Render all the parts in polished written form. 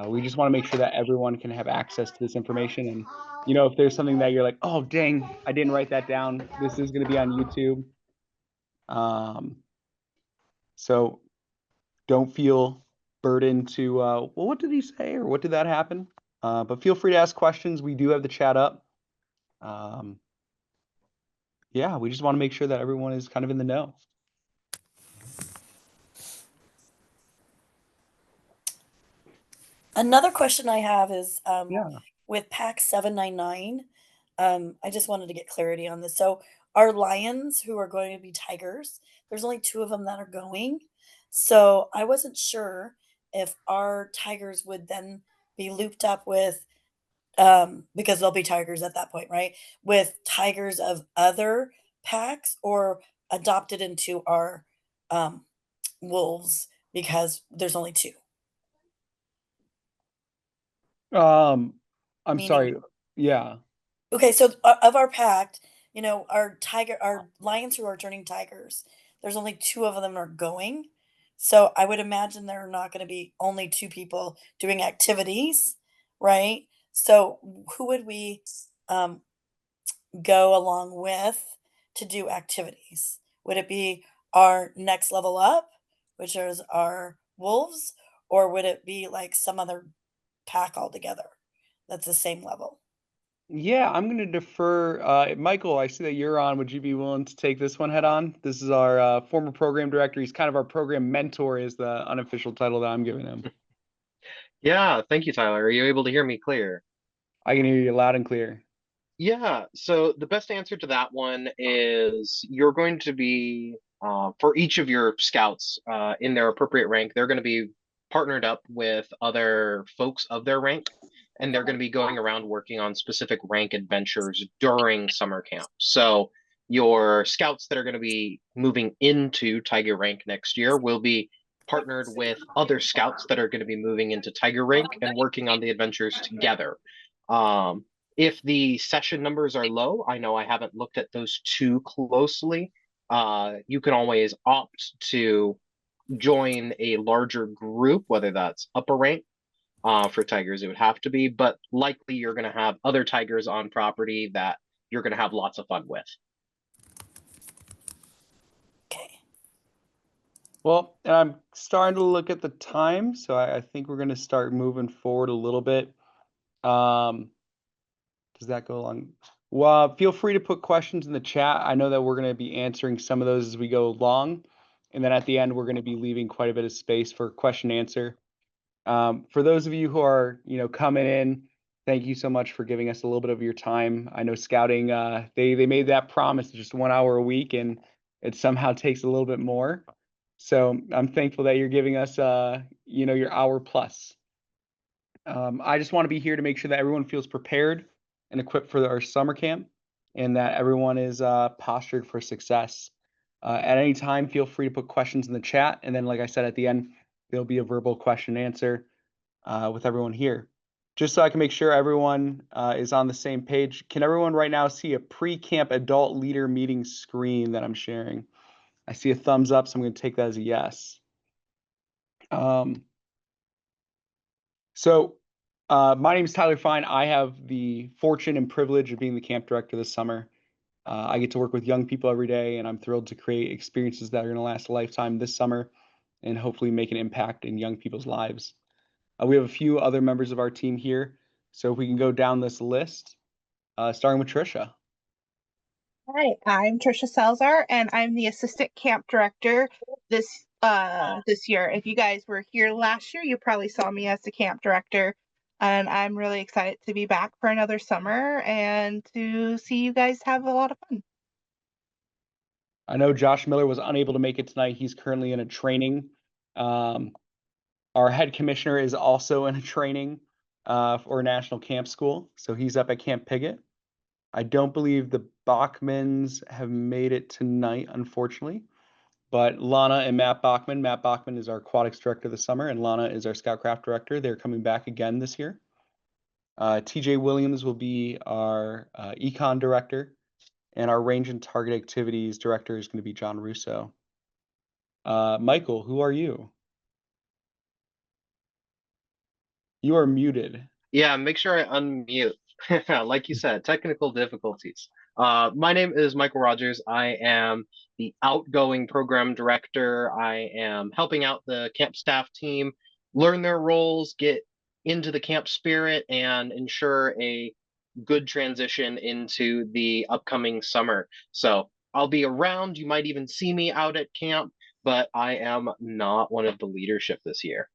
We just want to make sure that everyone can have access to this information. And, you know, if there's something that you're like, oh, dang, I didn't write that down, this is going to be on YouTube. So don't feel burdened to, well, what did he say? Or what did that happen? But feel free to ask questions. We do have the chat up. Yeah, we just want to make sure that everyone is kind of in the know. Another question I have is Yeah. with Pack 799, I just wanted to get clarity on this. So, our lions who are going to be tigers, there's only two of them that are going. So, I wasn't sure if our tigers would then be looped up with, because they'll be tigers at that point, right? With tigers of other packs or adopted into our wolves because there's only two. I'm Meaning sorry. Yeah. okay, so of our pact, our lions who are turning tigers, there's only two of them are going. So I would imagine there are not going to be only two people doing activities, right? So who would we um, go along with to do activities? Would it be our next level up, which is our wolves, or would it be like some other pack altogether that's the same level? Yeah, I'm going to defer. Michael, I see that you're on. Would you be willing to take this one head on? This is our former program director. He's kind of our program mentor, is the unofficial title that I'm giving him. Yeah, thank you, Tyler. Are you able to hear me clear? I can hear you loud and clear. Yeah, so the best answer to that one is you're going to be, for each of your scouts in their appropriate rank, they're going to be partnered up with other folks of their rank, and they're going to be going around working on specific rank adventures during summer camp. So your scouts that are going to be moving into Tiger rank next year will be partnered with other scouts that are going to be moving into Tiger rank and working on the adventures together. Um, if the session numbers are low, I know I haven't looked at those too closely. You can always opt to join a larger group, whether that's upper rank. For tigers, it would have to be, but likely you're going to have other tigers on property that you're going to have lots of fun with. Okay. Well, and I'm starting to look at the time, so I think we're going to start moving forward a little bit. Does that go along? Well, feel free to put questions in the chat. I know that we're going to be answering some of those as we go along. And then at the end, we're going to be leaving quite a bit of space for question and answer. For those of you who are, coming in, thank you so much for giving us a little bit of your time. I know scouting, they made that promise just 1 hour a week, and it somehow takes a little bit more. So I'm thankful that you're giving us, your hour plus. I just want to be here to make sure that everyone feels prepared and equipped for our summer camp, and that everyone is postured for success. At any time, feel free to put questions in the chat, and then, like I said, at the end, there'll be a verbal question and answer with everyone here. Just so I can make sure everyone is on the same page, can everyone right now see a pre-camp adult leader meeting screen that I'm sharing? I see a thumbs up, so I'm going to take that as a yes. My name is Tyler Fine. I have the fortune and privilege of being the camp director this summer. I get to work with young people every day, and I'm thrilled to create experiences that are going to last a lifetime this summer and hopefully make an impact in young people's lives. We have a few other members of our team here, so if we can go down this list, starting with Trisha. Hi, I'm Trisha Salzar, and I'm the assistant camp director this year. If you guys were here last year, you probably saw me as the camp director, and I'm really excited to be back for another summer and to see you guys have a lot of fun. I know Josh Miller was unable to make it tonight. He's currently in a training. Our head commissioner is also in a training for National Camp School, so he's up at Camp Piggott. I don't believe the Bachmans have made it tonight, unfortunately. But Lana and Matt Bachman is our aquatics director this summer, and Lana is our scoutcraft director. They're coming back again this year. TJ Williams will be our econ director, and our range and target activities director is going to be John Russo. Michael, who are you? You are muted. Yeah, make sure I unmute. Like you said, technical difficulties. My name is Michael Rogers. I am the outgoing program director. I am helping out the camp staff team learn their roles, get into the camp spirit, and ensure a good transition into the upcoming summer. So I'll be around. You might even see me out at camp, but I am not one of the leadership this year.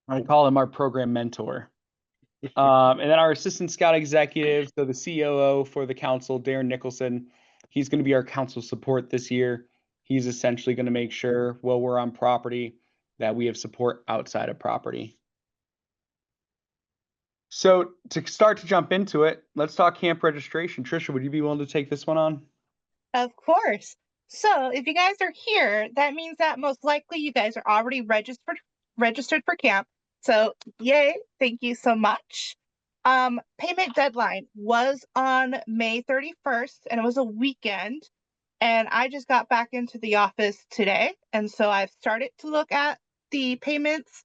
I call him our program mentor. And then our assistant scout executive, so the COO for the council, Darren Nicholson, he's going to be our council support this year. He's essentially going to make sure while we're on property that we have support outside of property. So to start to jump into it, let's talk camp registration. Trisha, would you be willing to take this one on? Of course. So if you guys are here, that means that most likely you guys are already registered for camp. So yay, thank you so much. Payment deadline was on May 31st and it was a weekend. And I just got back into the office today. And so I've started to look at the payments.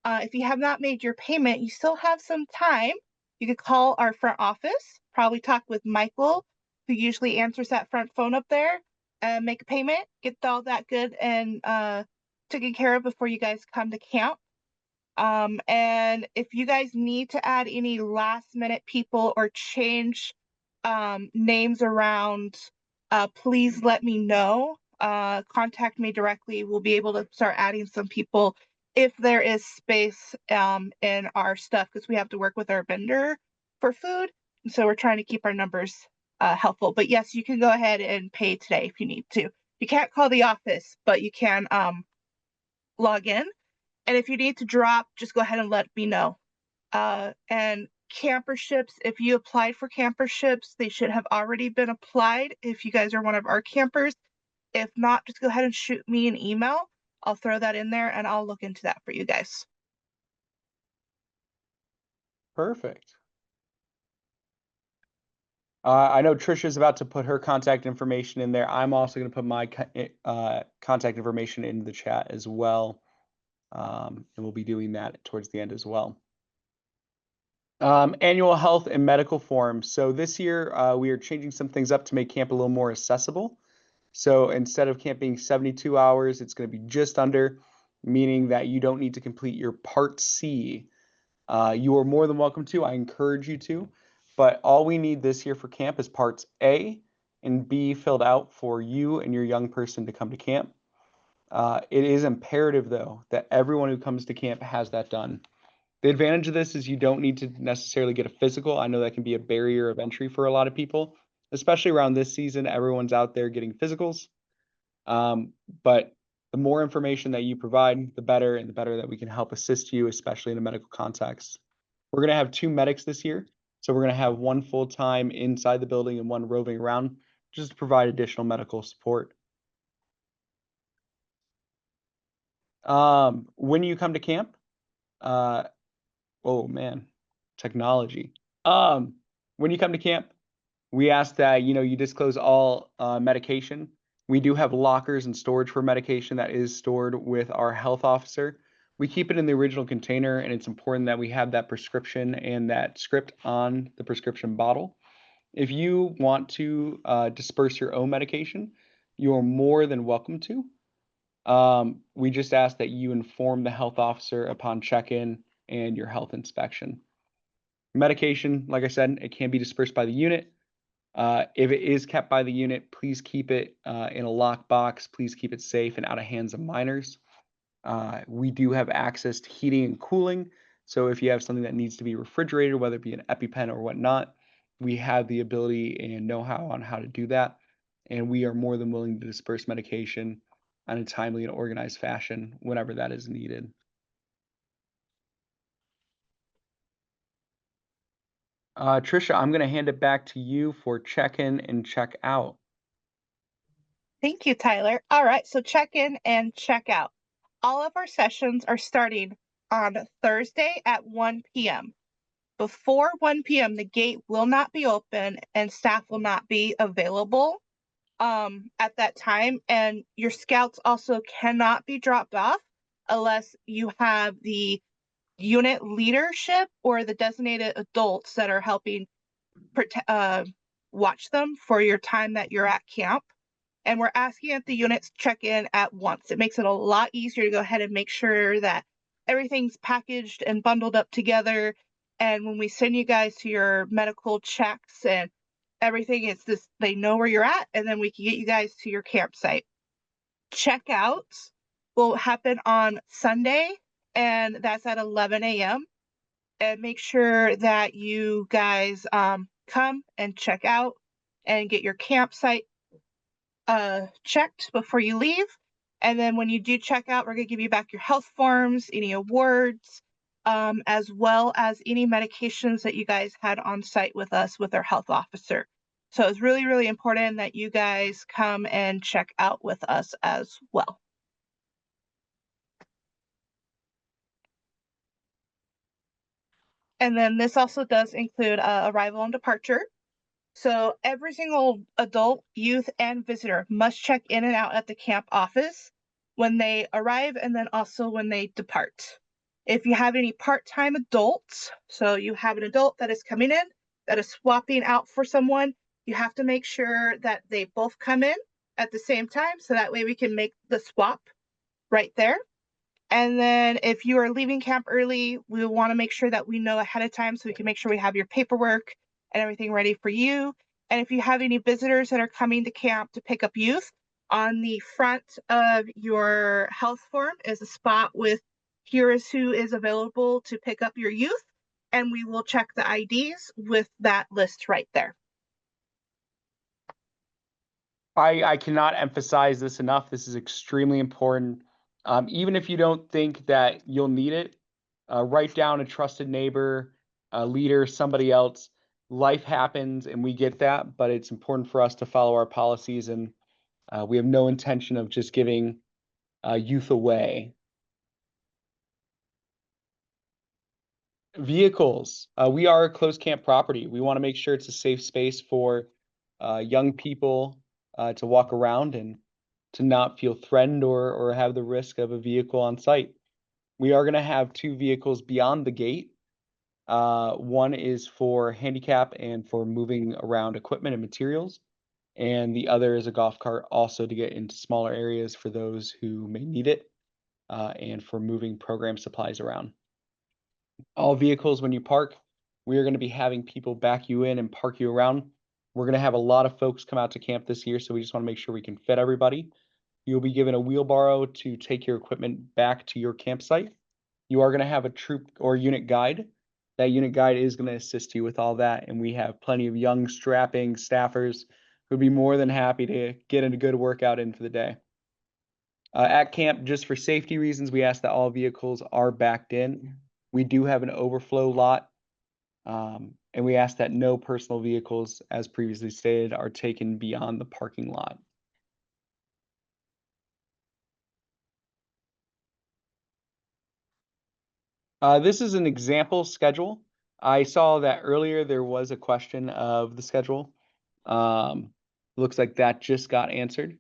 If you have not made your payment, you still have some time. You could call our front office, probably talk with Michael, who usually answers that front phone up there, and make a payment, get all that good and taken care of before you guys come to camp. And if you guys need to add any last minute people or change names around, please let me know. Contact me directly. We'll be able to start adding some people if there is space in our stuff, because we have to work with our vendor for food. And so we're trying to keep our numbers helpful. But yes, you can go ahead and pay today if you need to. You can't call the office, but you can log in. And if you need to drop, just go ahead and let me know. And camperships, if you applied for camperships, they should have already been applied if you guys are one of our campers. If not, just go ahead and shoot me an email. I'll throw that in there and I'll look into that for you guys. Perfect. I know Trisha's about to put her contact information in there. I'm also going to put my contact information in the chat as well. And we'll be doing that towards the end as well. Annual health and medical forms. So this year we are changing some things up to make camp a little more accessible. So instead of camp being 72 hours, it's going to be just under, meaning that you don't need to complete your Part C. You are more than welcome to. I encourage you to. But all we need this year for camp is Parts A and B filled out for you and your young person to come to camp. It is imperative, though, that everyone who comes to camp has that done. The advantage of this is you don't need to necessarily get a physical. I know that can be a barrier of entry for a lot of people, especially around this season. Everyone's out there getting physicals. But the more information that you provide, the better, and the better that we can help assist you, especially in a medical context. We're going to have 2 medics this year. So we're going to have 1 full-time inside the building and 1 roving around just to provide additional medical support. When you come to camp, oh man, technology. When you come to camp, we ask that you disclose all medication. We do have lockers and storage for medication that is stored with our health officer. We keep it in the original container, and it's important that we have that prescription and that script on the prescription bottle. If you want to disperse your own medication, you are more than welcome to. We just ask that you inform the health officer upon check-in and your health inspection. Medication, like I said, it can be dispersed by the unit. If it is kept by the unit, please keep it in a locked box. Please keep it safe and out of hands of minors. We do have access to heating and cooling. So if you have something that needs to be refrigerated, whether it be an EpiPen or whatnot, we have the ability and know-how on how to do that. And we are more than willing to disperse medication in a timely and organized fashion whenever that is needed. Trisha, I'm going to hand it back to you for check-in and check-out. Thank you, Tyler. All right, so check in and check out. All of our sessions are starting on Thursday at 1 p.m. Before 1 p.m., the gate will not be open and staff will not be available at that time. And your scouts also cannot be dropped off unless you have the unit leadership or the designated adults that are helping watch them for your time that you're at camp. And we're asking that the units check in at once. It makes it a lot easier to go ahead and make sure that everything's packaged and bundled up together. And when we send you guys to your medical checks and everything, it's this, they know where you're at, and then we can get you guys to your campsite. Checkouts will happen on Sunday, and that's at 11 a.m. And make sure that you guys come and check out and get your campsite checked before you leave. And then when you do check out, we're going to give you back your health forms, any awards, as well as any medications that you guys had on site with us with our health officer. So it's really, really important that you guys come and check out with us as well. And then this also does include arrival and departure. So every single adult, youth, and visitor must check in and out at the camp office when they arrive and then also when they depart. If you have any part-time adults, so you have an adult that is coming in, that is swapping out for someone, you have to make sure that they both come in at the same time, so that way we can make the swap right there. And then if you are leaving camp early, we want to make sure that we know ahead of time so we can make sure we have your paperwork and everything ready for you. And if you have any visitors that are coming to camp to pick up youth, on the front of your health form is a spot with here is who is available to pick up your youth, and we will check the IDs with that list right there. I cannot emphasize this enough. This is extremely important. Even if you don't think that you'll need it, write down a trusted neighbor, a leader, somebody else. Life happens and we get that, but it's important for us to follow our policies, and we have no intention of just giving youth away. Vehicles. We are a closed camp property. We want to make sure it's a safe space for young people to walk around and to not feel threatened or have the risk of a vehicle on site. We are going to have 2 vehicles beyond the gate. One is for handicap and for moving around equipment and materials, and the other is a golf cart also to get into smaller areas for those who may need it, and for moving program supplies around. All vehicles, when you park, we are going to be having people back you in and park you around. We're going to have a lot of folks come out to camp this year, so we just want to make sure we can fit everybody. You'll be given a wheelbarrow to take your equipment back to your campsite. You are going to have a troop or unit guide. That unit guide is going to assist you with all that, and we have plenty of young, strapping staffers who'd be more than happy to get a good workout in for the day. At camp, just for safety reasons, we ask that all vehicles are backed in. We do have an overflow lot, and we ask that no personal vehicles, as previously stated, are taken beyond the parking lot. This is an example schedule. I saw that earlier there was a question of the schedule. Looks like that just got answered.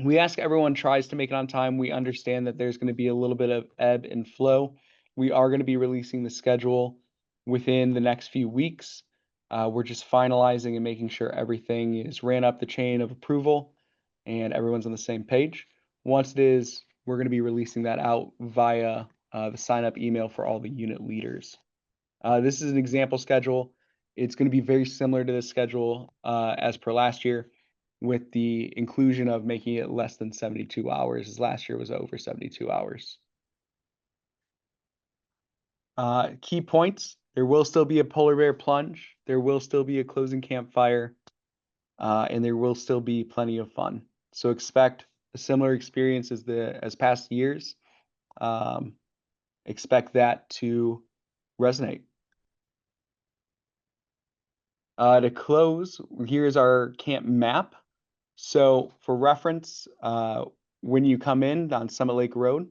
We ask everyone tries to make it on time. We understand that there's going to be a little bit of ebb and flow. We are going to be releasing the schedule within the next few weeks. We're just finalizing and making sure everything is ran up the chain of approval and everyone's on the same page. Once it is, we're going to be releasing that out via the sign-up email for all the unit leaders. This is an example schedule. It's going to be very similar to the schedule as per last year, with the inclusion of making it less than 72 hours, as last year was over 72 hours. Key points: there will still be a polar bear plunge, there will still be a closing campfire, and there will still be plenty of fun. So expect a similar experience as past years. Expect that to resonate. To close, here's our camp map. So for reference, when you come in on Summit Lake Road,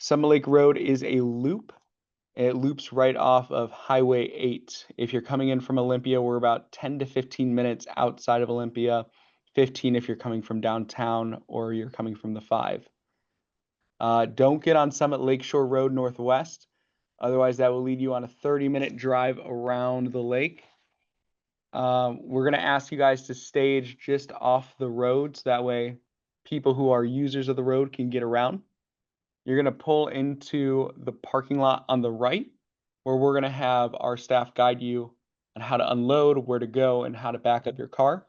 Summit Lake Road is a loop. It loops right off of Highway 8. If you're coming in from Olympia, we're about 10 to 15 minutes outside of Olympia, 15 if you're coming from downtown or you're coming from the 5. Don't get on Summit Lakeshore Road Northwest. Otherwise, that will lead you on a 30-minute drive around the lake. We're going to ask you guys to stage just off the road, so that way people who are users of the road can get around. You're going to pull into the parking lot on the right, where we're going to have our staff guide you on how to unload, where to go, and how to back up your car.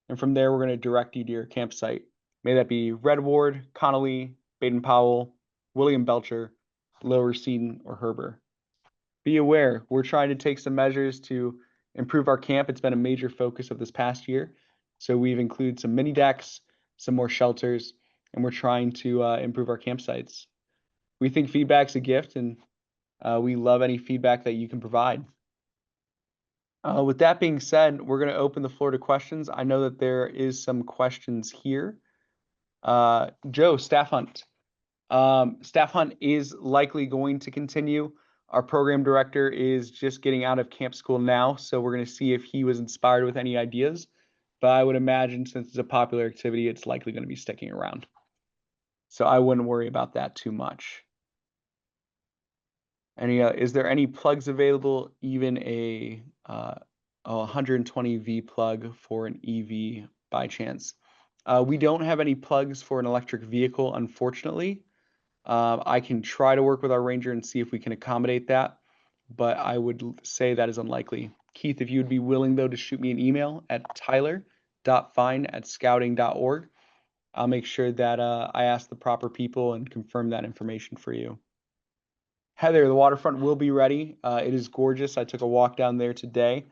And from there, we're going to direct you to your campsite. May that be Redward, Connolly, Baden-Powell, William Belcher, Lower Seaton, or Herber. Be aware, we're trying to take some measures to improve our camp. It's been a major focus of this past year. So we've included some mini decks, some more shelters, and we're trying to improve our campsites. We think feedback's a gift, and we love any feedback that you can provide. With that being said, we're going to open the floor to questions. I know that there is some questions here. Joe, staff hunt. Staff hunt is likely going to continue. Our program director is just getting out of camp school now, so we're going to see if he was inspired with any ideas. But I would imagine, since it's a popular activity, it's likely going to be sticking around. So I wouldn't worry about that too much. Is there any plugs available, even a 120V plug for an EV by chance? We don't have any plugs for an electric vehicle, unfortunately. I can try to work with our ranger and see if we can accommodate that, but I would say that is unlikely. Keith, if you would be willing, though, to shoot me an email at tyler.fine@scouting.org, I'll make sure that I ask the proper people and confirm that information for you. Heather, the waterfront will be ready. It is gorgeous. I took a walk down there today.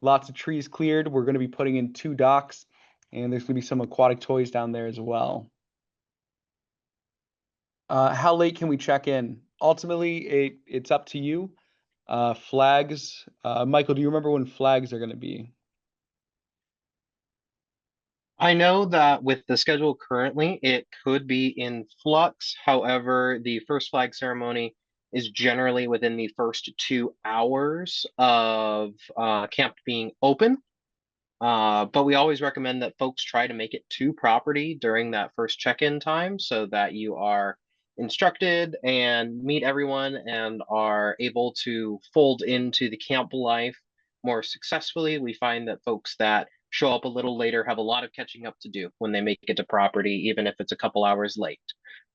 Lots of trees cleared. We're going to be putting in 2 docks, and there's going to be some aquatic toys down there as well. How late can we check in? Ultimately, it's up to you. Flags. Michael, do you remember when flags are going to be? I know that with the schedule currently, it could be in flux. However, the first flag ceremony is generally within the first 2 hours of camp being open. But we always recommend that folks try to make it to property during that first check-in time so that you are instructed and meet everyone and are able to fold into the camp life more successfully. We find that folks that show up a little later have a lot of catching up to do when they make it to property, even if it's a couple hours late.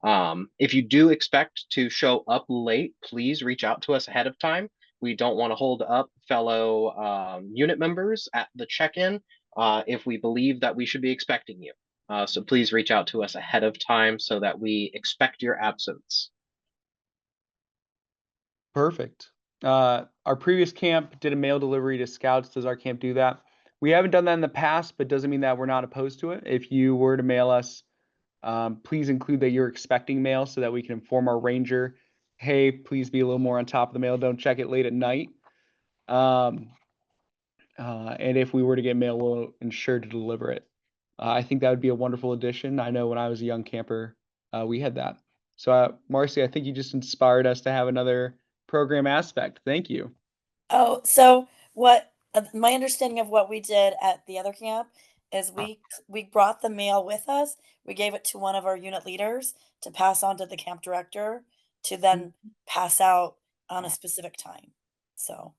If you do expect to show up late, please reach out to us ahead of time. We don't want to hold up fellow unit members at the check-in if we believe that we should be expecting you. So please reach out to us ahead of time so that we expect your absence. Perfect. Our previous camp did a mail delivery to scouts. Does our camp do that? We haven't done that in the past, but doesn't mean that we're not opposed to it. If you were to mail us, please include that you're expecting mail so that we can inform our ranger, hey, please be a little more on top of the mail. Don't check it late at night. And if we were to get mail, we'll ensure to deliver it. I think that would be a wonderful addition. I know when I was a young camper, we had that. So, Marcy, I think you just inspired us to have another program aspect. Thank you. Oh, so what my understanding of what we did at the other camp is we brought the mail with us. We gave it to one of our unit leaders to pass on to the camp director to then pass out on a specific time. So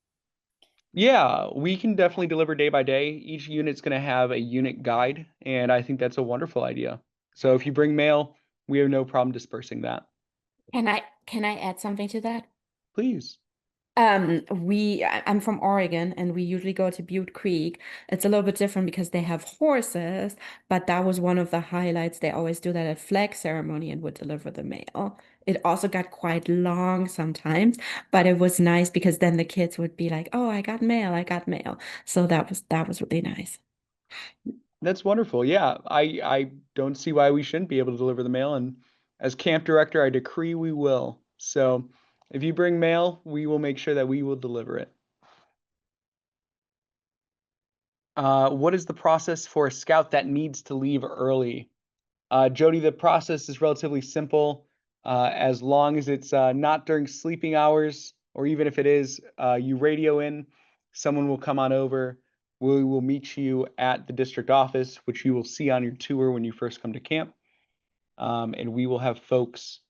Yeah, we can definitely deliver day by day. Each unit's going to have a unit guide, and I think that's a wonderful idea. So if you bring mail, we have no problem dispersing that. Can I add something to that? Please. I'm from Oregon and we usually go to Butte Creek. It's a little bit different because they have horses, but that was one of the highlights. They always do that at flag ceremony and would deliver the mail. It also got quite long sometimes, but it was nice because then the kids would be like, "Oh, I got mail, I got mail." So that was really nice. That's wonderful. Yeah, I don't see why we shouldn't be able to deliver the mail. And as camp director, I decree we will. So if you bring mail, we will make sure that we will deliver it. What is the process for a scout that needs to leave early? Jody, the process is relatively simple. As long as it's not during sleeping hours, or even if it is, you radio in, someone will come on over. We will meet you at the district office, which you will see on your tour when you first come to camp. And we will have folks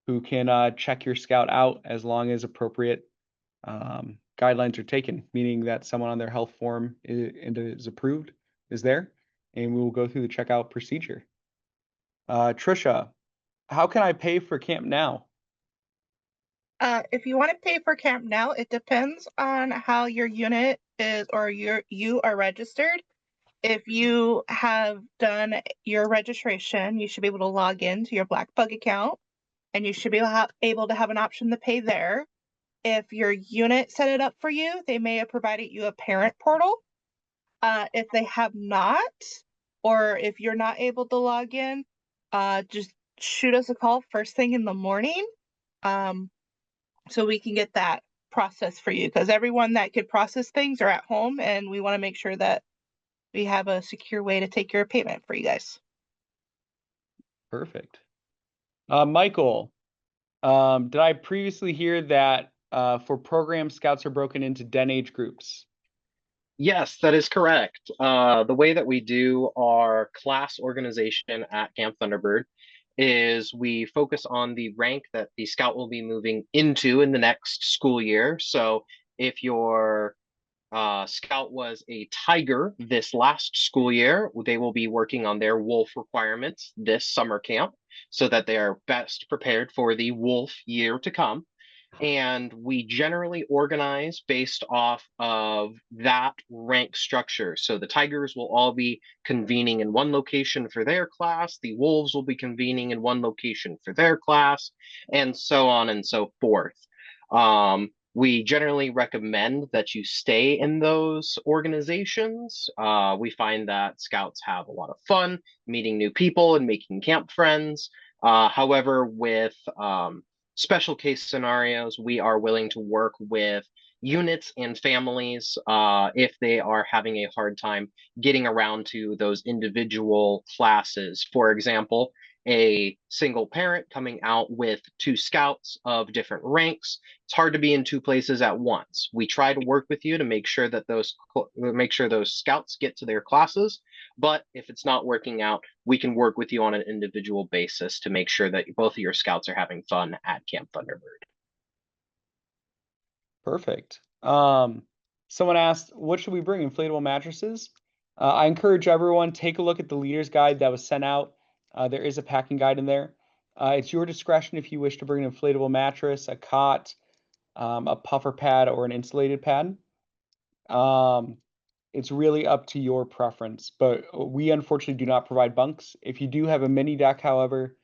who can check your scout out as long as appropriate guidelines are taken, meaning that someone on their health form is approved, is there, and we will go through the checkout procedure. Trisha, how can I pay for camp now? If you want to pay for camp now, it depends on how your unit is or you are registered. If you have done your registration, you should be able to log into your Black Bug account and you should be able to have an option to pay there. If your unit set it up for you, they may have provided you a parent portal. If they have not, or if you're not able to log in, just shoot us a call first thing in the morning. So we can get that process for you, because everyone that could process things are at home and we want to make sure that we have a secure way to take your payment for you guys. Perfect. Michael, did I previously hear that for programs, scouts are broken into den age groups? Yes, that is correct. The way that we do our class organization at Camp Thunderbird is we focus on the rank that the scout will be moving into in the next school year. So if your scout was a tiger this last school year, they will be working on their wolf requirements this summer camp so that they are best prepared for the wolf year to come. And we generally organize based off of that rank structure. So the tigers will all be convening in one location for their class, the wolves will be convening in one location for their class, and so on and so forth. We generally recommend that you stay in those organizations. We find that scouts have a lot of fun meeting new people and making camp friends. However, with special case scenarios, we are willing to work with units and families if they are having a hard time getting around to those individual classes. For example, a single parent coming out with two scouts of different ranks. It's hard to be in two places at once. We try to work with you to make sure that those scouts get to their classes. But if it's not working out, we can work with you on an individual basis to make sure that both of your scouts are having fun at Camp Thunderbird. Perfect. Someone asked, what should we bring? Inflatable mattresses? I encourage everyone, take a look at the leader's guide that was sent out. There is a packing guide in there. It's your discretion if you wish to bring an inflatable mattress, a cot, a puffer pad, or an insulated pad. It's really up to your preference, but we unfortunately do not provide bunks. If you do have a mini deck, however,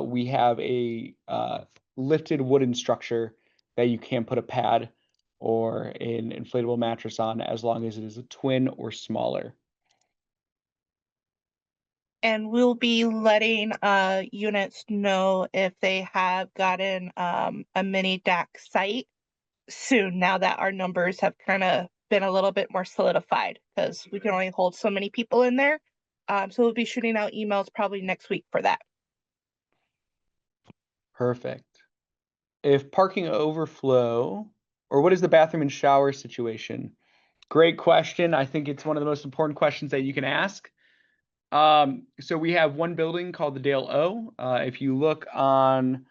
we have a lifted wooden structure that you can put a pad or an inflatable mattress on as long as it is a twin or smaller. And we'll be letting units know if they have gotten a mini DAC site soon, now that our numbers have kind of been a little bit more solidified, because we can only hold so many people in there. So we'll be shooting out emails probably next week for that. Perfect. If parking overflow, or what is the bathroom and shower situation? Great question. I think it's one of the most important questions that you can ask. So we have one building called the Dale O. If you look on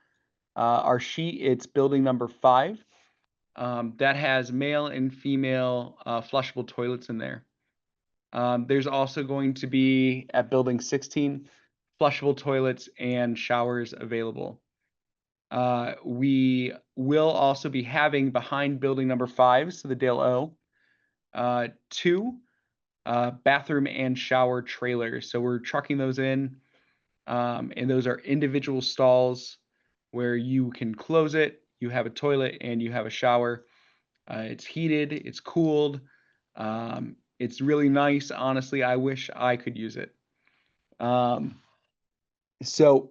our sheet, it's building number 5. That has male and female flushable toilets in there. There's also going to be at building 16 flushable toilets and showers available. We will also be having behind building number 5, so the Dale O, 2 bathroom and shower trailers. So we're trucking those in, and those are individual stalls where you can close it, you have a toilet, and you have a shower. It's heated, it's cooled. It's really nice. Honestly, I wish I could use it. So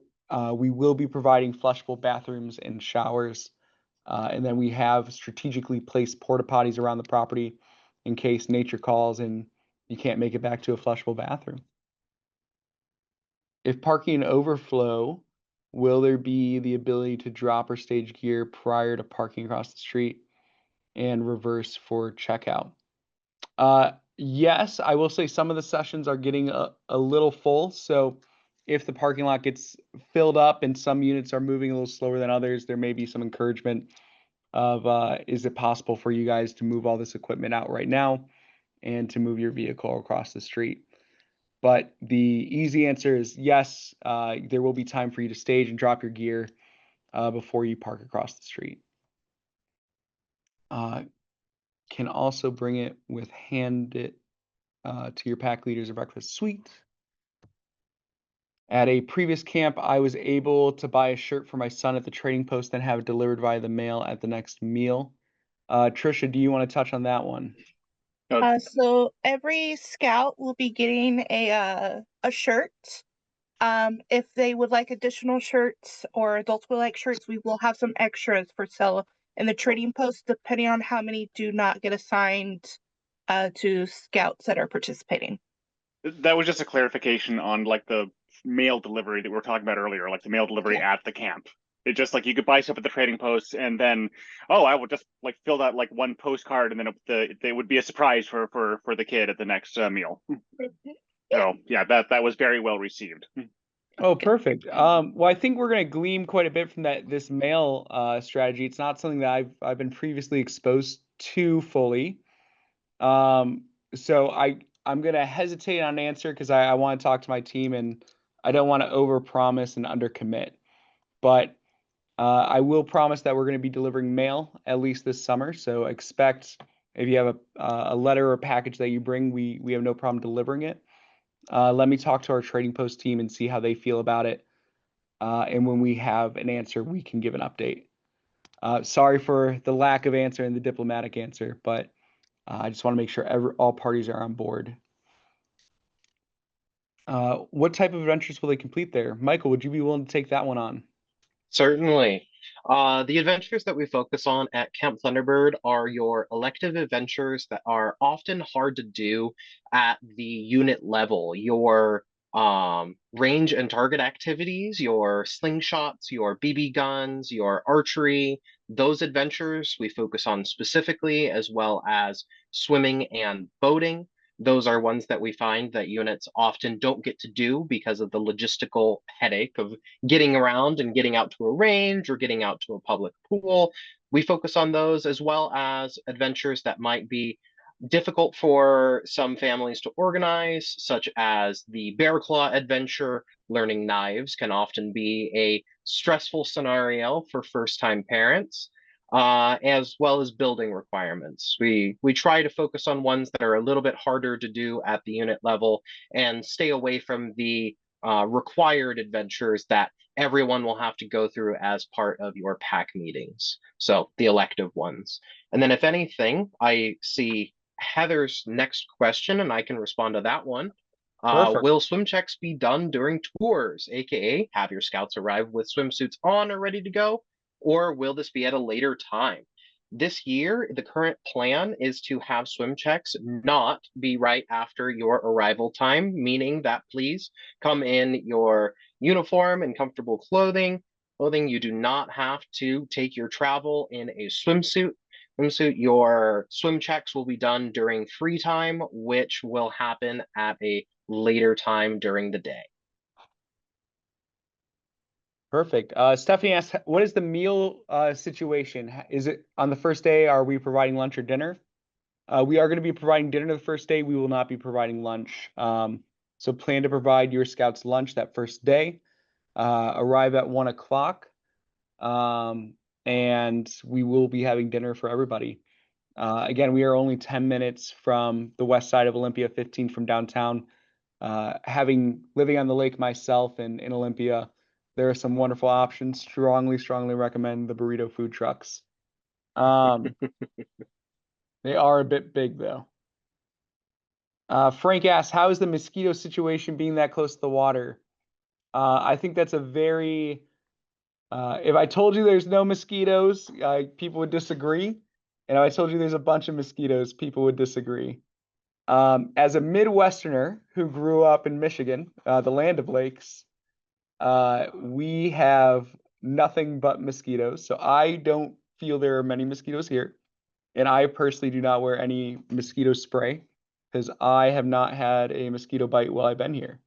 we will be providing flushable bathrooms and showers. And then we have strategically placed porta potties around the property in case nature calls and you can't make it back to a flushable bathroom. If parking overflow, will there be the ability to drop or stage gear prior to parking across the street and reverse for checkout? Yes, I will say some of the sessions are getting a little full. So if the parking lot gets filled up and some units are moving a little slower than others, there may be some encouragement of is it possible for you guys to move all this equipment out right now and to move your vehicle across the street? But the easy answer is yes, there will be time for you to stage and drop your gear before you park across the street. Can also bring it with hand it to your pack leaders or breakfast suite. At a previous camp, I was able to buy a shirt for my son at the trading post and have it delivered via the mail at the next meal. Trisha, do you want to touch on that one? So every scout will be getting a shirt. If they would like additional shirts or adults will like shirts, we will have some extras for sale in the trading post, depending on how many do not get assigned to scouts that are participating. That was just a clarification on like the mail delivery that we were talking about earlier, like the mail delivery at the camp. It just like you could buy stuff at the trading post, and then I would just like fill out like one postcard, and then it would be a surprise for the kid at the next meal. So yeah, that was very well received. Oh, perfect. Well, I think we're going to glean quite a bit from this mail strategy. It's not something that I've been previously exposed to fully. So I'm going to hesitate on an answer because I want to talk to my team and I don't want to overpromise and undercommit. But I will promise that we're going to be delivering mail at least this summer. So expect if you have a letter or a package that you bring, we have no problem delivering it. Let me talk to our trading post team and see how they feel about it. And when we have an answer, we can give an update. Sorry for the lack of answer and the diplomatic answer, but I just want to make sure all parties are on board. What type of adventures will they complete there? Michael, would you be willing to take that one on? Certainly. The adventures that we focus on at Camp Thunderbird are your elective adventures that are often hard to do at the unit level. Your range and target activities, your slingshots, your BB guns, your archery, those adventures we focus on specifically, as well as swimming and boating. Those are ones that we find that units often don't get to do because of the logistical headache of getting around and getting out to a range or getting out to a public pool. We focus on those, as well as adventures that might be difficult for some families to organize, such as the bear claw adventure. Learning knives can often be a stressful scenario for first-time parents. As well as building requirements. We try to focus on ones that are a little bit harder to do at the unit level and stay away from the required adventures that everyone will have to go through as part of your pack meetings. So the elective ones. And then if anything, I see Heather's next question and I can respond to that one. Will swim checks be done during tours, aka have your scouts arrive with swimsuits on or ready to go? Or will this be at a later time? This year, the current plan is to have swim checks not be right after your arrival time, meaning that please come in your uniform and comfortable clothing. You do not have to take your travel in a swimsuit. Your swim checks will be done during free time, which will happen at a later time during the day. Perfect. Stephanie asks, what is the meal situation? Is it on the first day? Are we providing lunch or dinner? We are going to be providing dinner the first day. We will not be providing lunch. So plan to provide your scouts lunch that first day. Arrive at 1 o'clock. And we will be having dinner for everybody. Again, we are only 10 minutes from the west side of Olympia, 15 from downtown. Living on the lake myself and in Olympia, there are some wonderful options. Strongly recommend the burrito food trucks. They are a bit big though. Frank asks, how is the mosquito situation being that close to the water? I think that's a very, if I told you there's no mosquitoes, people would disagree. And if I told you there's a bunch of mosquitoes, people would disagree. As a Midwesterner who grew up in Michigan, the land of lakes, we have nothing but mosquitoes. So I don't feel there are many mosquitoes here. And I personally do not wear any mosquito spray. because I have not had a mosquito bite while I've been here.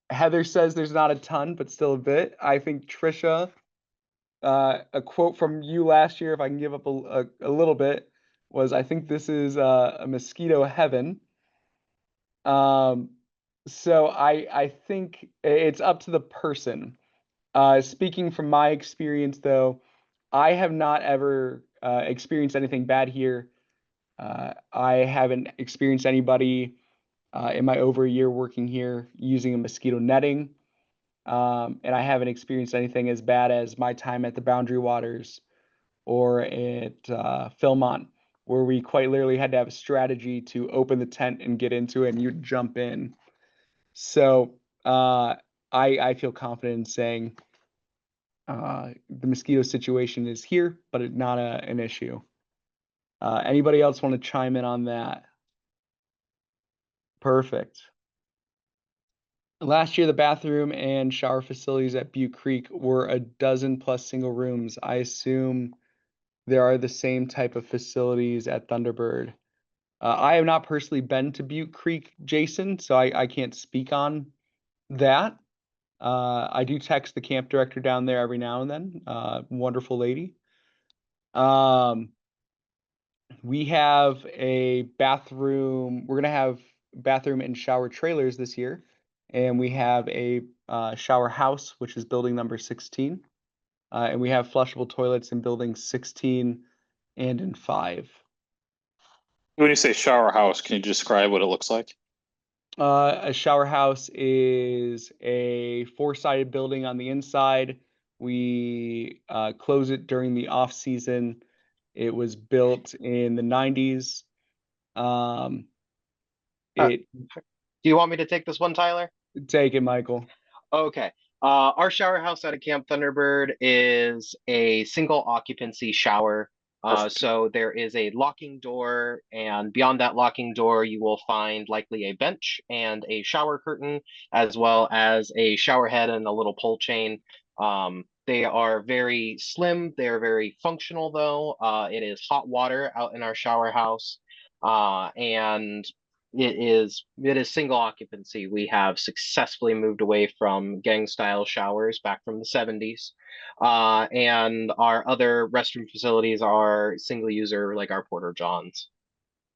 Heather says there's not a ton, but still a bit. I think Trisha, a quote from you last year, if I can give up a little bit, was, I think this is a mosquito heaven. So I think it's up to the person. Speaking from my experience, though, I have not ever experienced anything bad here. I haven't experienced anybody in my over a year working here using a mosquito netting. And I haven't experienced anything as bad as my time at the Boundary Waters or at Philmont, where we quite literally had to have a strategy to open the tent and get into it, and you'd jump in. So I feel confident in saying the mosquito situation is here, but it's not an issue. Anybody else want to chime in on that? Perfect. Last year, the bathroom and shower facilities at Butte Creek were a dozen plus single rooms. I assume there are the same type of facilities at Thunderbird. I have not personally been to Butte Creek, Jason, so I can't speak on that. I do text the camp director down there every now and then. Wonderful lady. We have a bathroom. We're gonna have bathroom and shower trailers this year, and we have a shower house, which is building number 16, and we have flushable toilets in building 16 and in 5. When you say shower house, can you describe what it looks like? A shower house is a 4-sided building on the inside. We close it during the off season. It was built in the 90s. Do you want me to take this one, Tyler? Take it, Michael. Okay. Our shower house at Camp Thunderbird is a single occupancy shower. So there is a locking door, and beyond that locking door, you will find likely a bench and a shower curtain, as well as a shower head and a little pole chain. They are very slim. They are very functional, though. It is hot water out in our shower house, and it is single occupancy. We have successfully moved away from gang style showers back from the 70s. And our other restroom facilities are single user, like our Porter Johns.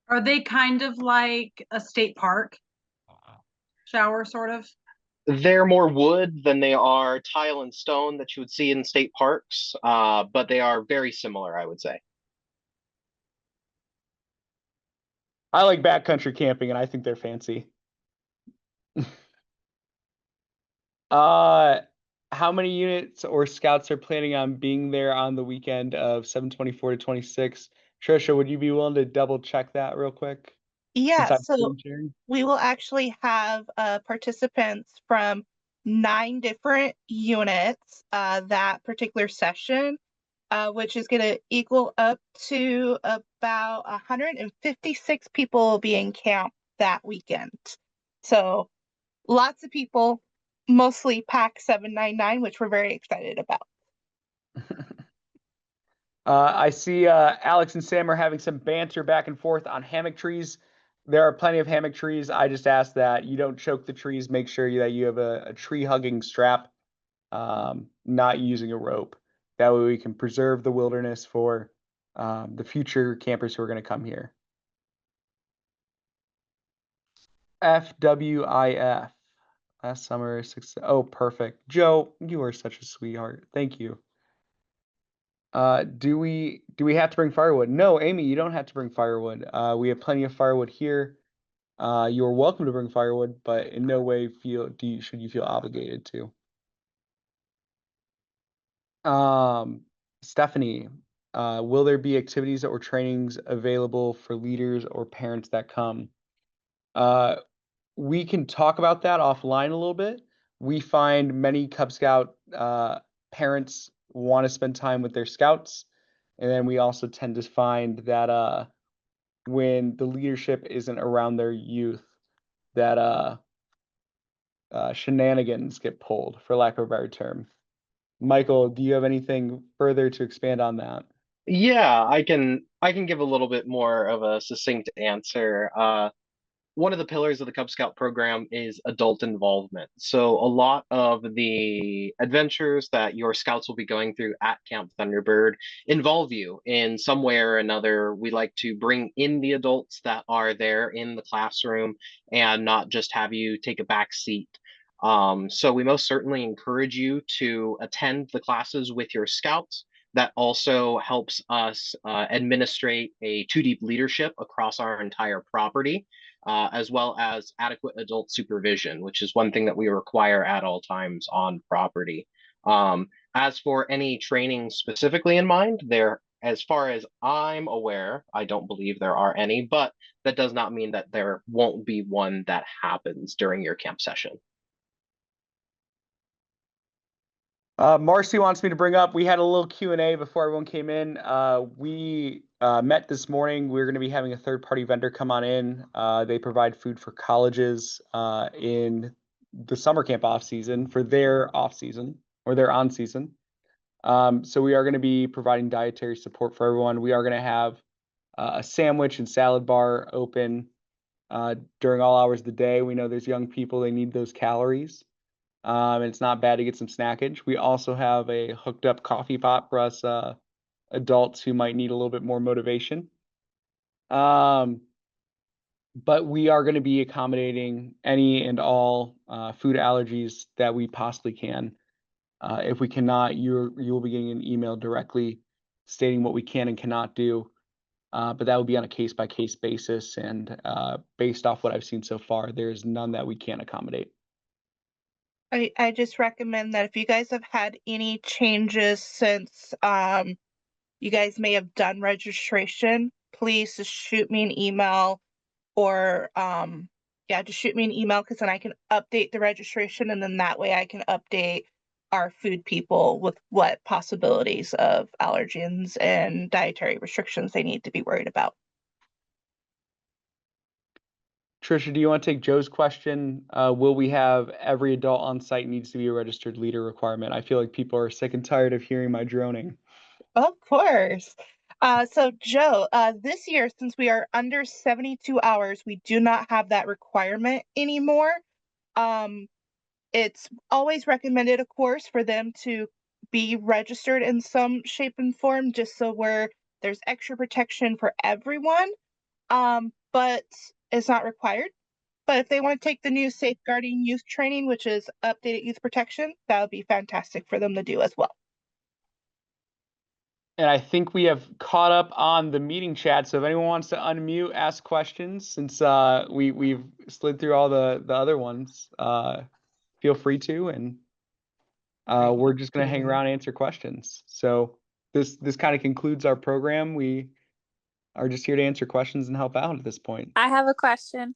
Are they kind of like a state park shower, sort of? They're more wood than they are tile and stone that you would see in state parks, but they are very similar, I would say. I like backcountry camping, and I think they're fancy. How many units or scouts are planning on being there on the weekend of 7/24 to 26? Trisha, would you be willing to double check that real quick? Yeah, Since I'm so screen sharing? we will actually have participants from 9 different units that particular session, which is going to equal up to about 156 people being camped that weekend. So lots of people, mostly Pack 799, which we're very excited about. I see Alex and Sam are having some banter back and forth on hammock trees. There are plenty of hammock trees. I just ask that you don't choke the trees. Make sure that you have a tree hugging strap, not using a rope. That way we can preserve the wilderness for the future campers who are going to come here. FWIF. Last summer, oh, perfect. Joe, you are such a sweetheart. Thank you. Do we have to bring firewood? No, Amy, you don't have to bring firewood. We have plenty of firewood here. You're welcome to bring firewood, but in no way should you feel obligated to. Stephanie, will there be activities or trainings available for leaders or parents that come? We can talk about that offline a little bit. We find many Cub Scout parents want to spend time with their scouts. And then we also tend to find that when the leadership isn't around their youth, that shenanigans get pulled, for lack of a better term. Michael, do you have anything further to expand on that? Yeah, I can I can give a little bit more of a succinct answer. One of the pillars of the Cub Scout program is adult involvement. So a lot of the adventures that your scouts will be going through at Camp Thunderbird involve you in some way or another. We like to bring in the adults that are there in the classroom and not just have you take a back seat. So we most certainly encourage you to attend the classes with your scouts. That also helps us administrate a two-deep leadership across our entire property, as well as adequate adult supervision, which is one thing that we require at all times on property. As for any training specifically in mind, as far as I'm aware, I don't believe there are any, but that does not mean that there won't be one that happens during your camp session. Marcy wants me to bring up, we had a little Q&A before everyone came in. We met this morning. We're going to be having a third-party vendor come on in. They provide food for colleges in the summer camp off-season for their off-season or their on-season. So we are going to be providing dietary support for everyone. We are going to have a sandwich and salad bar open during all hours of the day. We know there's young people, they need those calories. And it's not bad to get some snackage. We also have a hooked up coffee pot for us adults who might need a little bit more motivation. But we are going to be accommodating any and all food allergies that we possibly can. If we cannot, you will be getting an email directly stating what we can and cannot do. But that will be on a case-by-case basis. And based off what I've seen so far, there's none that we can't accommodate. I just recommend that if you guys have had any changes since you guys may have done registration, please just shoot me an email or yeah, just shoot me an email because then I can update the registration and then that way I can update our food people with what possibilities of allergens and dietary restrictions they need to be worried about. Trisha, do you want to take Joe's question? Will we have every adult on site needs to be a registered leader requirement? I feel like people are sick and tired of hearing my droning. Of course. So Joe, this year, since we are under 72 hours, we do not have that requirement anymore. It's always recommended, of course, for them to be registered in some shape and form, just so there's extra protection for everyone. But it's not required. But if they want to take the new Safeguarding Youth training, which is updated youth protection, that would be fantastic for them to do as well. And I think we have caught up on the meeting chat. So if anyone wants to unmute, ask questions, since we've slid through all the other ones, feel free to. And we're just going to hang around and answer questions. So this kind of concludes our program. We are just here to answer questions and help out at this point. I have a question.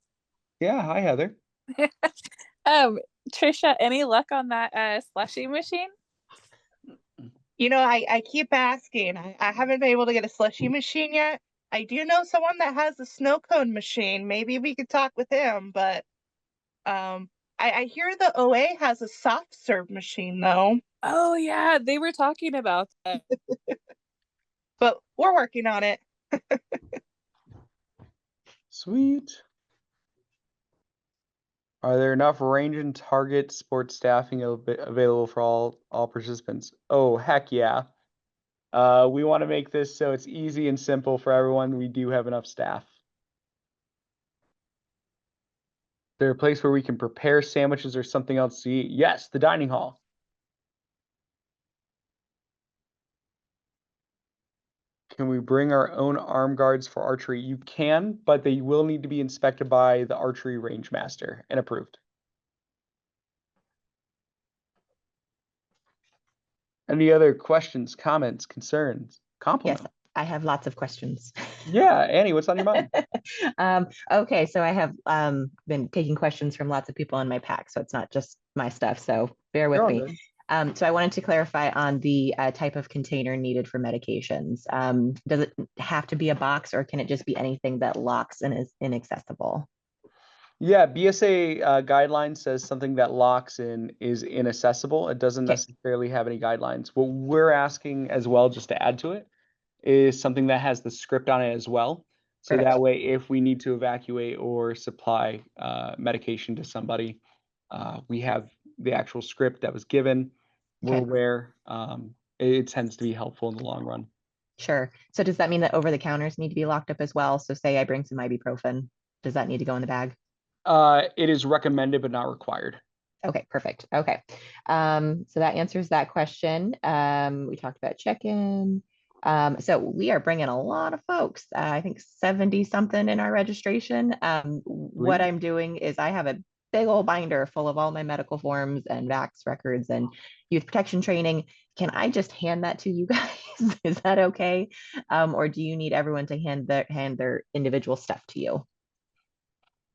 Yeah, hi Heather. Trisha, any luck on that slushy machine? You know, I keep asking. I haven't been able to get a slushy machine yet. I do know someone that has a snow cone machine. Maybe we could talk with him, but I hear the OA has a soft serve machine though. Oh yeah, they were talking about that. But we're working on it. Sweet. Are there enough range and target sports staffing available for all participants? Oh, heck yeah. We want to make this so it's easy and simple for everyone. We do have enough staff. Is there a place where we can prepare sandwiches or something else to eat? Yes, the dining hall. Can we bring our own arm guards for archery? You can, but they will need to be inspected by the archery range master and approved. Any other questions, comments, concerns, compliments? Yes, I have lots of questions. Yeah, Annie, what's on your mind? Okay, so I have been taking questions from lots of people in my pack, so it's not just my stuff, so bear with me. So I wanted to clarify on the type of container needed for medications. Does it have to be a box or can it just be anything that locks and is inaccessible? Yeah, BSA guidelines says something that locks in is inaccessible. It doesn't necessarily have any guidelines. What we're asking as well, just to add to it, is something that has the script on it as well. So Perfect. that way, if we need to evacuate or supply medication to somebody, we have the actual script that was given. We're Okay. aware. It tends to be helpful in the long run. Sure. So does that mean that over the counters need to be locked up as well? So say I bring some ibuprofen, does that need to go in the bag? It is recommended but not required. Okay, perfect. Okay. So that answers that question. We talked about check-in. So we are bringing a lot of folks, I think 70 something in our registration. What Sweet. I'm doing is I have a big old binder full of all my medical forms and vax records and youth protection training. Can I just hand that to you guys? Is that okay? Or do you need everyone to hand their individual stuff to you?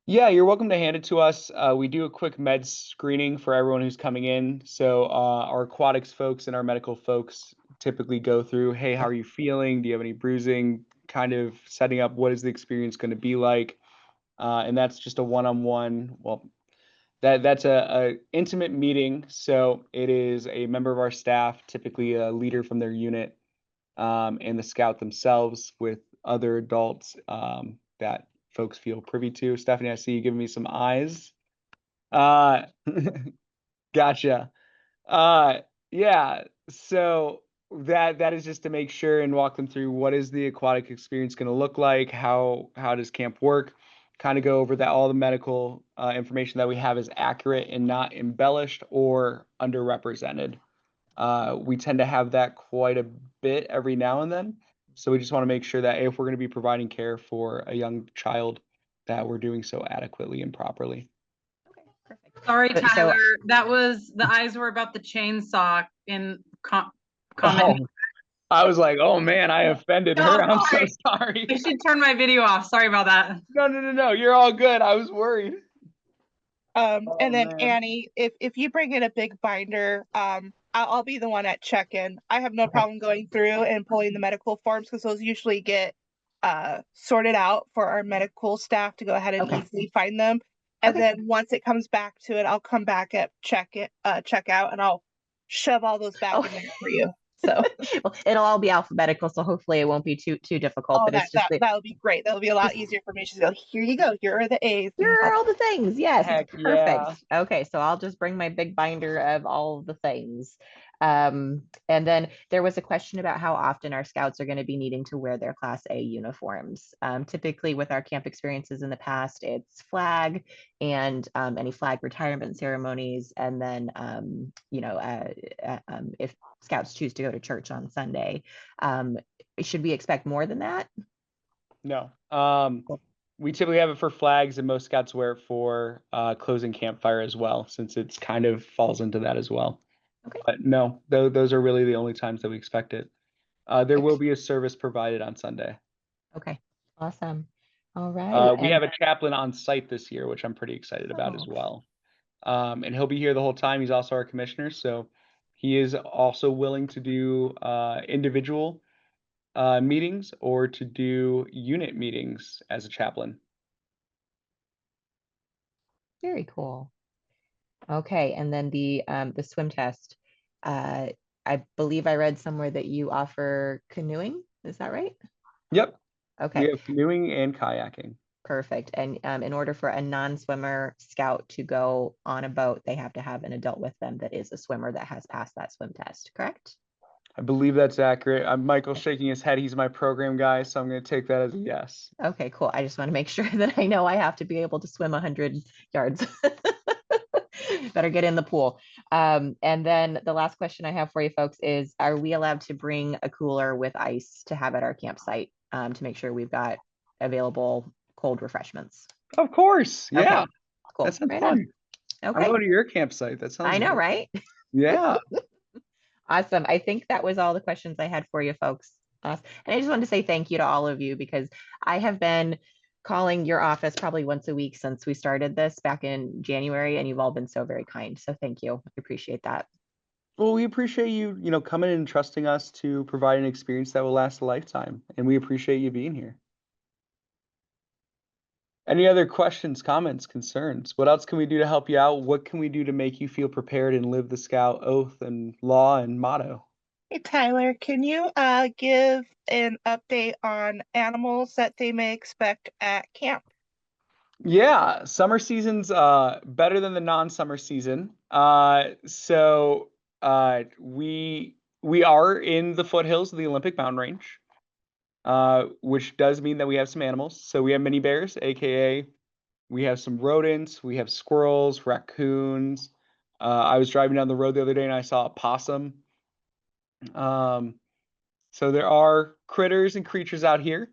Yeah, you're welcome to hand it to us. We do a quick med screening for everyone who's coming in. So our aquatics folks and our medical folks typically go through, hey, how are you feeling? Do you have any bruising? Kind of setting up what is the experience going to be like. And that's just a one-on-one. Well, that's a intimate meeting. So it is a member of our staff, typically a leader from their unit, and the scout themselves with other adults that folks feel privy to. Stephanie, I see you giving me some eyes. Gotcha. Yeah. So that is just to make sure and walk them through what is the aquatic experience going to look like, how does camp work, kind of go over that all the medical information that we have is accurate and not embellished or underrepresented. We tend to have that quite a bit every now and then. So we just want to make sure that if we're going to be providing care for a young child, that we're doing so adequately and properly. Okay, perfect. Sorry, So- Tyler. That was the eyes were about the chainsaw in comment. Oh, I was like, oh man, I offended No, her. I'm so sorry. sorry. I should turn my video off. Sorry about that. No. You're all good. I was worried. And then man. Annie, if you bring in a big binder, I'll be the one at check-in. I have no Okay. problem going through and pulling the medical forms because those usually get sorted out for our medical staff to go ahead and Okay. easily find them. And Okay. then once it comes back to it, I'll come back at checkout and I'll shove all those back in there for you. So Well, it'll all be alphabetical, so hopefully it won't be too difficult. But it's just that would be great. That'll be a lot easier for me to go, here you go, here are the A's. here are all the things. Yes, Heck perfect. yeah. Okay, so I'll just bring my big binder of all the things. And then there was a question about how often our scouts are going to be needing to wear their Class A uniforms. Typically with our camp experiences in the past, it's flag and any flag retirement ceremonies. And then, if scouts choose to go to church on Sunday, should we expect more than that? No. We typically have it for flags, and most scouts wear it for closing campfire as well, since it's kind of falls into that as well. Okay. But no, those are really the only times that we expect it. There will be a service provided on Sunday. Okay, awesome. All right. We have a chaplain on site this year, which I'm pretty excited about as well. And he'll be here the whole time. He's also our commissioner, so he is also willing to do individual meetings or to do unit meetings as a chaplain. Very cool. Okay, and then the swim test. I believe I read somewhere that you offer canoeing. Is that right? Yep. Okay. We have canoeing and kayaking. Perfect. And in order for a non-swimmer scout to go on a boat, they have to have an adult with them that is a swimmer that has passed that swim test, correct? I believe that's accurate. Michael's shaking his head. He's my program guy, so I'm going to take that as a yes. Okay, cool. I just want to make sure that I know I have to be able to swim 100 yards. Better get in the pool. And then the last question I have for you folks is, are we allowed to bring a cooler with ice to have at our campsite to make sure we've got available cold refreshments? Of course. Yeah. Okay, cool. That sounds Right fun. on. I'm Okay. going to your campsite. That sounds I know, great. right? Yeah. Awesome. I think that was all the questions I had for you folks. And I just wanted to say thank you to all of you because I have been calling your office probably once a week since we started this back in January, and you've all been so very kind. So thank you. I appreciate that. Well, we appreciate you, coming and trusting us to provide an experience that will last a lifetime. And we appreciate you being here. Any other questions, comments, concerns? What else can we do to help you out? What can we do to make you feel prepared and live the Scout oath and law and motto? Hey Tyler, can you give an update on animals that they may expect at camp? Yeah, summer season's better than the non-summer season. We are in the foothills of the Olympic mountain range, which does mean that we have some animals. So we have mini bears, aka we have some rodents, we have squirrels, raccoons. I was driving down the road the other day and I saw a possum. So there are critters and creatures out here.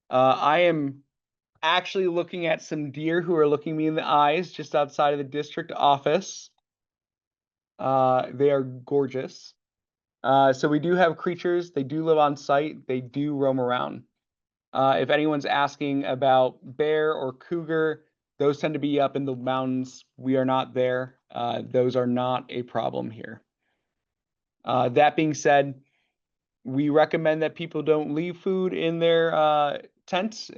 I am actually looking at some deer who are looking me in the eyes just outside of the district office. They are gorgeous. So we do have creatures. They do live on site. They do roam around. If anyone's asking about bear or cougar, those tend to be up in the mountains. We are not there. Those are not a problem here. That being said, we recommend that people don't leave food in their tents.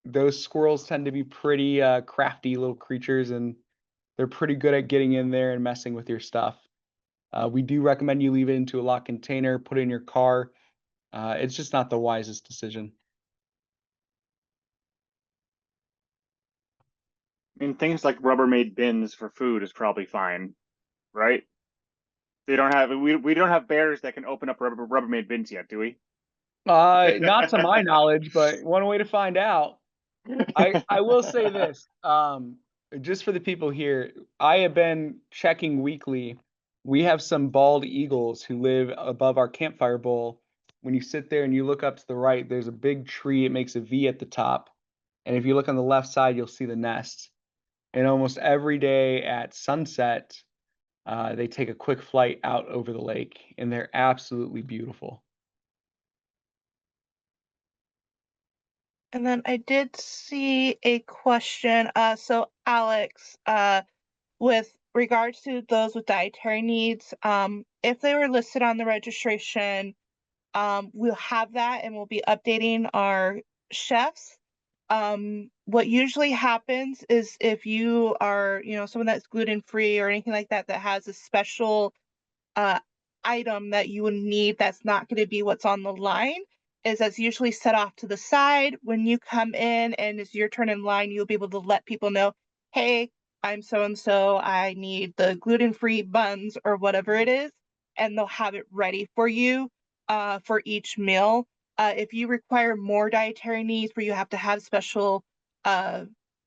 Those squirrels tend to be pretty crafty little creatures, and they're pretty good at getting in there and messing with your stuff. We do recommend you leave it into a locked container, put it in your car. It's just not the wisest decision. I mean, things like Rubbermaid bins for food is probably fine, right? We don't have bears that can open up Rubbermaid bins yet, do we? Not to my knowledge, but one way to find out. I will say this, just for the people here, I have been checking weekly. We have some bald eagles who live above our campfire bowl. When you sit there and you look up to the right, there's a big tree. It makes a V at the top. And if you look on the left side, you'll see the nest. And almost every day at sunset, they take a quick flight out over the lake, and they're absolutely beautiful. And then I did see a question. So Alex, with regards to those with dietary needs, if they were listed on the registration, we'll have that and we'll be updating our chefs. What usually happens is if you are, someone that's gluten-free or anything like that, that has a special uh, item that you would need that's not going to be what's on the line, is that's usually set off to the side. When you come in and it's your turn in line, you'll be able to let people know, hey, I'm so and so, I need the gluten-free buns or whatever it is, and they'll have it ready for you for each meal. If you require more dietary needs where you have to have special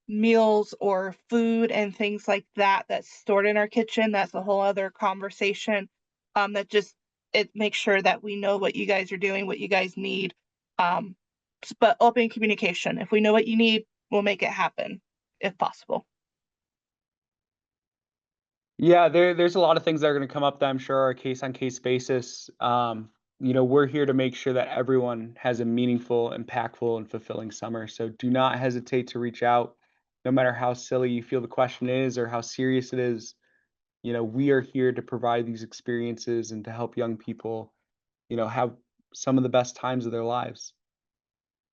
meals or food and things like that that's stored in our kitchen, that's a whole other conversation. That just, it makes sure that we know what you guys are doing, what you guys need. But open communication. If we know what you need, we'll make it happen if possible. Yeah, there's a lot of things that are going to come up that I'm sure are a case-on-case basis. We're here to make sure that everyone has a meaningful, impactful, and fulfilling summer. So do not hesitate to reach out, no matter how silly you feel the question is or how serious it is. We are here to provide these experiences and to help young people, have some of the best times of their lives.